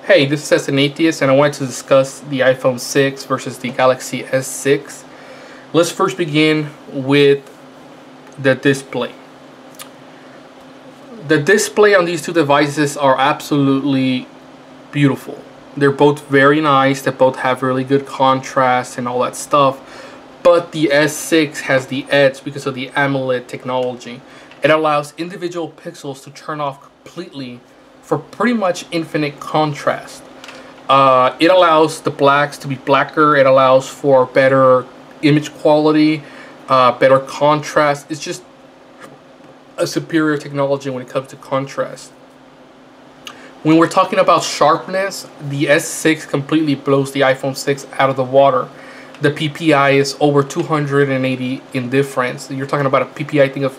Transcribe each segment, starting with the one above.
Hey, this is an Atheist, and I wanted to discuss the iPhone 6 versus the Galaxy S6. Let's first begin with the display. The display on these two devices are absolutely beautiful. They're both very nice. They both have really good contrast and all that stuff. But the S6 has the edge because of the AMOLED technology. It allows individual pixels to turn off completely for pretty much infinite contrast. It allows the blacks to be blacker. It allows for better image quality, better contrast. It's just a superior technology when it comes to contrast. When we're talking about sharpness, the S6 completely blows the iPhone 6 out of the water. The PPI is over 280 in difference. You're talking about a PPI, I think, of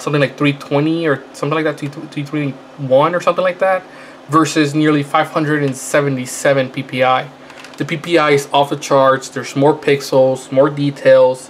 something like 320 or something like that, 321 or something like that, versus nearly 577 PPI. The PPI is off the charts. There's more pixels, more details.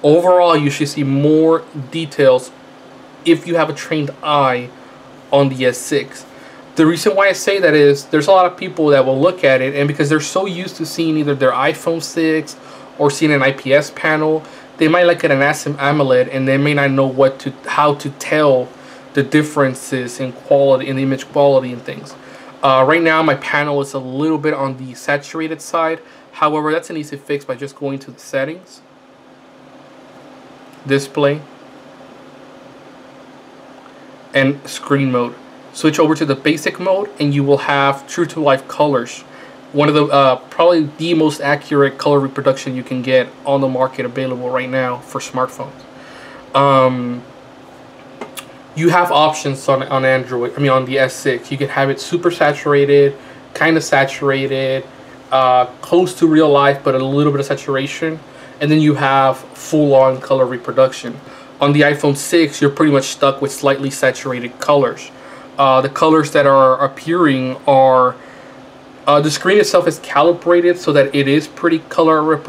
Overall, you should see more details if you have a trained eye on the S6. The reason why I say that is there's a lot of people that will look at it, and because they're so used to seeing either their iPhone 6 or seeing an IPS panel, they might look at an AMOLED and they may not know how to tell the differences in quality, in the image quality and things. Right now my panel is a little bit on the saturated side. However, that's an easy fix by just going to the settings, display, and screen mode. Switch over to the basic mode and you will have true to life colors. One of the probably the most accurate color reproduction you can get on the market available right now for smartphones. You have options on Android. I mean, on the S6, you can have it super saturated, kind of saturated, close to real life, but a little bit of saturation, and then you have full-on color reproduction. On the iPhone 6, you're pretty much stuck with slightly saturated colors. The colors that are appearing are the screen itself is calibrated so that it is pretty color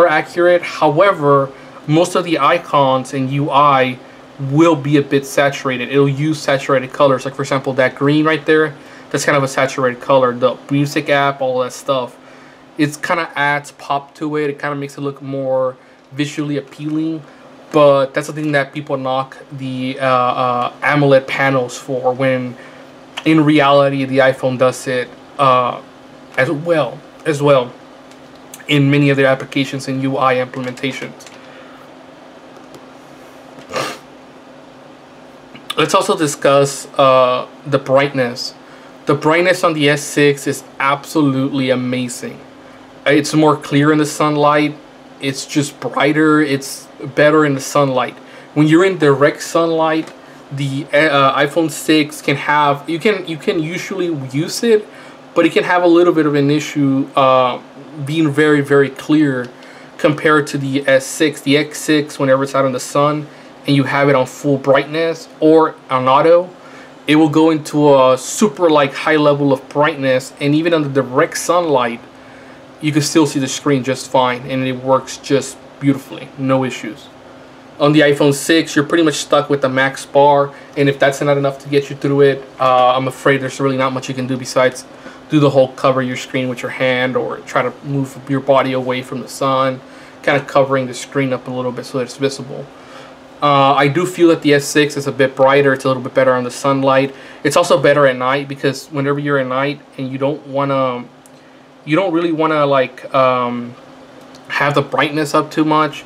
accurate. However, most of the icons and UI will be a bit saturated. It'll use saturated colors, like for example that green right there. That's kind of a saturated color. The music app, all that stuff. It kind of adds pop to it. It kind of makes it look more visually appealing. But that's the thing that people knock the AMOLED panels for, when in reality the iPhone does it as well in many of their applications and UI implementations. Let's also discuss the brightness. The brightness on the S6 is absolutely amazing. It's more clear in the sunlight. It's just brighter. It's better in the sunlight. When you're in direct sunlight, the iPhone 6 can have, you can usually use it, but it can have a little bit of an issue being very, very clear compared to the S6. The X6, whenever it's out in the sun and you have it on full brightness or on auto, it will go into a super high level of brightness, and even under direct sunlight you can still see the screen just fine, and it works just beautifully, no issues. On the iPhone 6, you're pretty much stuck with the max bar, and if that's not enough to get you through it, I'm afraid there's really not much you can do besides do the whole cover your screen with your hand, or try to move your body away from the sun, kind of covering the screen up a little bit so that it's visible. I do feel that the S6 is a bit brighter. It's a little bit better on the sunlight. It's also better at night, because whenever you're at night and you don't really want to have the brightness up too much,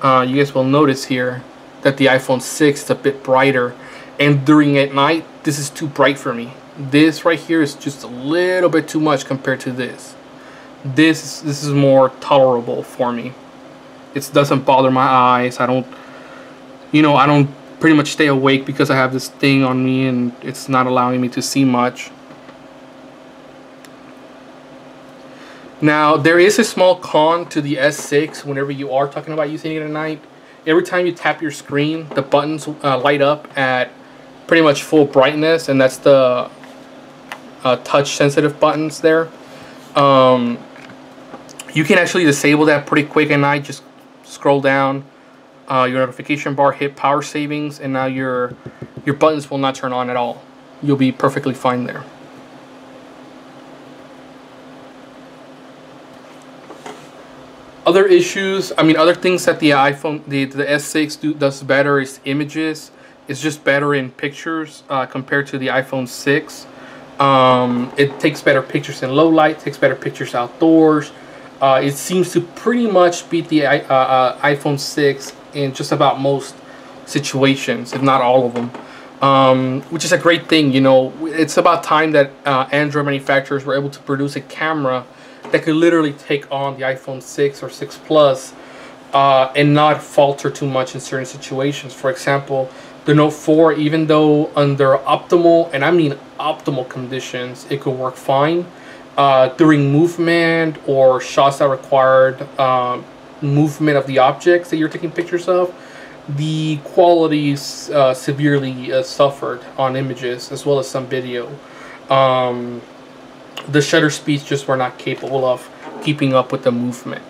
you guys will notice here that the iPhone 6 is a bit brighter, and during at night this is too bright for me. This right here is just a little bit too much compared to this. This is more tolerable for me. It doesn't bother my eyes. I don't pretty much stay awake because I have this thing on me and it's not allowing me to see much. Now, there is a small con to the S6 whenever you are talking about using it at night. Every time you tap your screen, the buttons light up at pretty much full brightness, and that's the touch-sensitive buttons there. You can actually disable that pretty quick at night. Just scroll down your notification bar, hit power savings, and now your buttons will not turn on at all. You'll be perfectly fine there. Other issues, I mean, other things that the iPhone, the S6 does better is images. It's just better in pictures compared to the iPhone 6. It takes better pictures in low light, takes better pictures outdoors. It seems to pretty much beat the iPhone 6 in just about most situations, if not all of them. Which is a great thing, you know. It's about time that Android manufacturers were able to produce a camera that could literally take on the iPhone 6 or 6 Plus and not falter too much in certain situations. For example, the Note 4, even though under optimal, and I mean optimal conditions, it could work fine. During movement or shots that required movement of the objects that you're taking pictures of, the quality severely suffered on images as well as some video. The shutter speeds just were not capable of keeping up with the movement.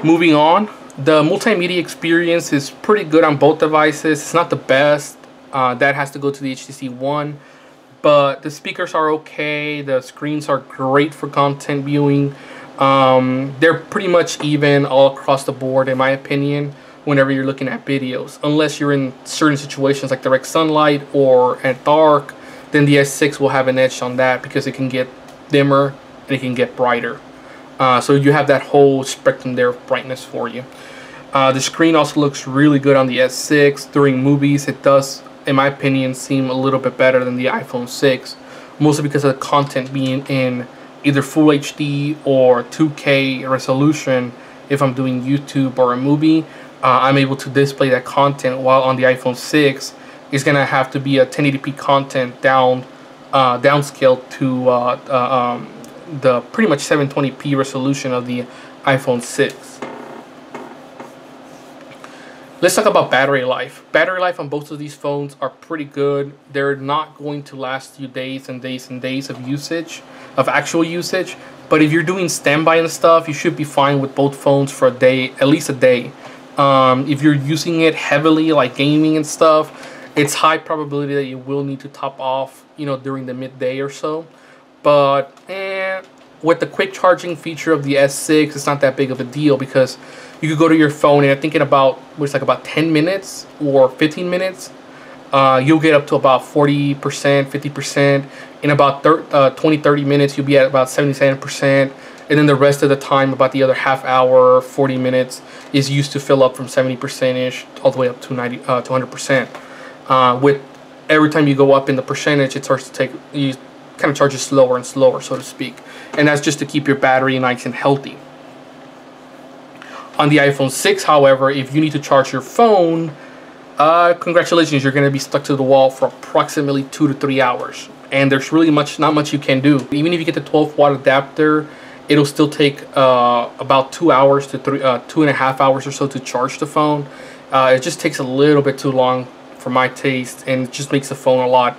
Moving on, the multimedia experience is pretty good on both devices. It's not the best. That has to go to the HTC One. But the speakers are okay. The screens are great for content viewing. They're pretty much even all across the board, in my opinion, whenever you're looking at videos. Unless you're in certain situations like direct sunlight or at dark, then the S6 will have an edge on that because it can get dimmer and it can get brighter. So you have that whole spectrum there of brightness for you. The screen also looks really good on the S6. During movies, it does, in my opinion, seem a little bit better than the iPhone 6. Mostly because of the content being in either Full HD or 2K resolution. If I'm doing YouTube or a movie, I'm able to display that content, while on the iPhone 6, it's going to have to be a 1080p content downscaled to the pretty much 720p resolution of the iPhone 6. Let's talk about battery life. Battery life on both of these phones are pretty good. They're not going to last you days and days and days of usage, of actual usage. But if you're doing standby and stuff, you should be fine with both phones for a day, at least a day. If you're using it heavily, like gaming and stuff, it's high probability that you will need to top off, you know, during the midday or so. But with the quick charging feature of the S6, it's not that big of a deal because you could go to your phone and I think in about, it's like about 10 minutes or 15 minutes, you'll get up to about 40%, 50%. In about 20-30 minutes, you'll be at about 77%. And then the rest of the time, about the other half hour, 40 minutes, is used to fill up from 70%-ish all the way up to 100%. With every time you go up in the percentage, it starts to take, you kind of charges slower and slower, so to speak. And that's just to keep your battery nice and healthy. On the iPhone 6, however, if you need to charge your phone, congratulations, you're going to be stuck to the wall for approximately 2 to 3 hours. And there's really not much you can do. Even if you get the 12-watt adapter, it'll still take about 2 hours to 2.5 hours or so to charge the phone. It just takes a little bit too long for my taste, and it just makes the phone a lot.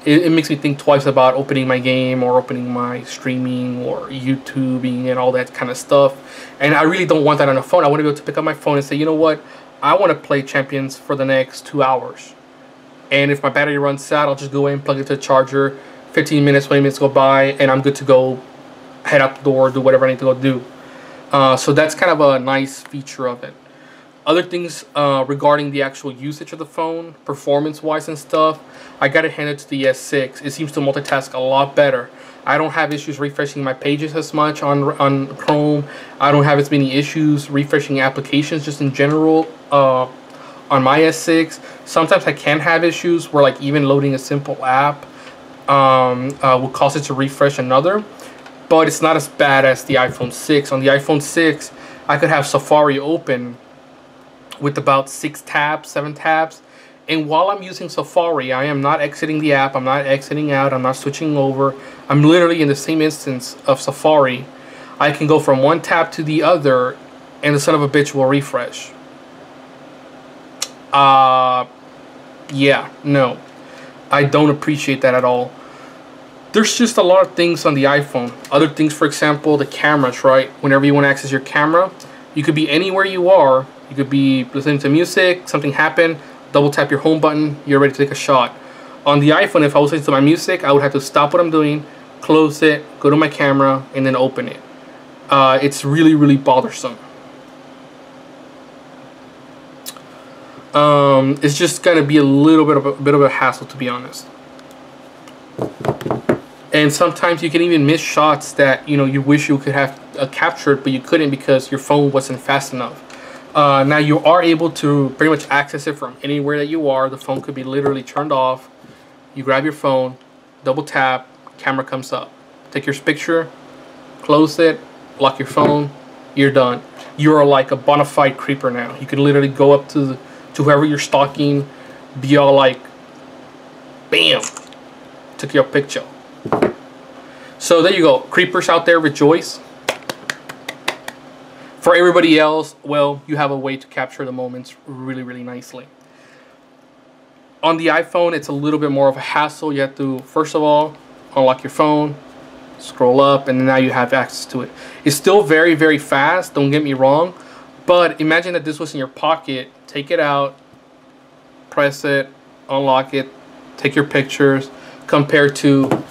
It makes me think twice about opening my game or opening my streaming or YouTubing and all that kind of stuff. And I really don't want that on a phone. I want to be able to pick up my phone and say, you know what, I want to play Champions for the next 2 hours. And if my battery runs out, I'll just go in, plug it to the charger, 15 minutes, 20 minutes go by, and I'm good to go, head out the door, do whatever I need to go do. So that's kind of a nice feature of it. Other things regarding the actual usage of the phone, performance-wise and stuff, I gotta hand it to the S6. It seems to multitask a lot better. I don't have issues refreshing my pages as much on Chrome. I don't have as many issues refreshing applications just in general on my S6. Sometimes I can have issues where like even loading a simple app will cause it to refresh another. But it's not as bad as the iPhone 6. On the iPhone 6, I could have Safari open with about 7 tabs. And while I'm using Safari, I am not exiting the app, I'm not exiting out, I'm not switching over. I'm literally in the same instance of Safari. I can go from one tab to the other, and the son of a bitch will refresh. Yeah, no. I don't appreciate that at all. There's just a lot of things on the iPhone. Other things, for example, the cameras, right? Whenever you want to access your camera, you could be anywhere you are. You could be listening to music, something happened, double tap your home button, you're ready to take a shot. On the iPhone, if I was listening to my music, I would have to stop what I'm doing, close it, go to my camera, and then open it. it's really, really bothersome. It's just gonna be a little bit of a hassle, to be honest. And sometimes you can even miss shots that you wish you could have captured, but you couldn't because your phone wasn't fast enough. Now you are able to pretty much access it from anywhere that you are. The phone could be literally turned off. You grab your phone, double tap, camera comes up. Take your picture, close it, lock your phone, you're done. You are like a bona fide creeper now. You can literally go up to whoever you're stalking, be all like, bam, took your picture. So there you go. Creepers out there, rejoice. For everybody else, well, you have a way to capture the moments really, really nicely. On the iPhone, it's a little bit more of a hassle. You have to, first of all, unlock your phone, scroll up, and now you have access to it. It's still very, very fast, don't get me wrong, but imagine that this was in your pocket. Take it out, press it, unlock it, take your pictures, compared to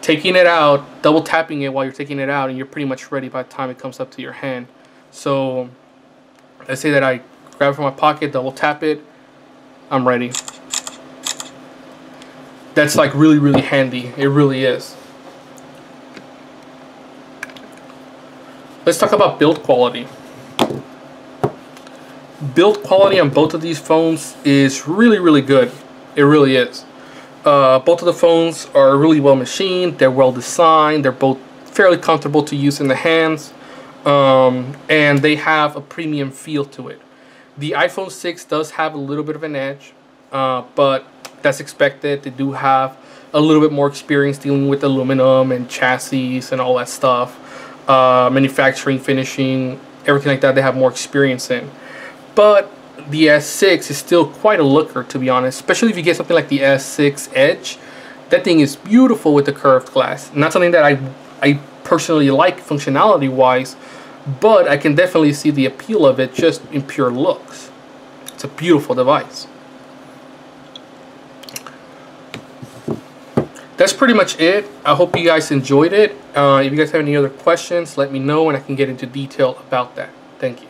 taking it out, double tapping it while you're taking it out, and you're pretty much ready by the time it comes up to your hand. So let's say that I grab it from my pocket, double tap it, I'm ready. That's like really, really handy. It really is. Let's talk about build quality. Build quality on both of these phones is really, really good. It really is. Both of the phones are really well machined. They're well designed. They're both fairly comfortable to use in the hands. And they have a premium feel to it. The iPhone 6 does have a little bit of an edge, but that's expected. They do have a little bit more experience dealing with aluminum and chassis and all that stuff. Manufacturing, finishing, everything like that, they have more experience in. But the S6 is still quite a looker, to be honest, especially if you get something like the S6 Edge. That thing is beautiful with the curved glass. Not something that I personally like functionality wise, but I can definitely see the appeal of it just in pure looks. It's a beautiful device. That's pretty much it. I hope you guys enjoyed it. If you guys have any other questions, let me know and I can get into detail about that. Thank you.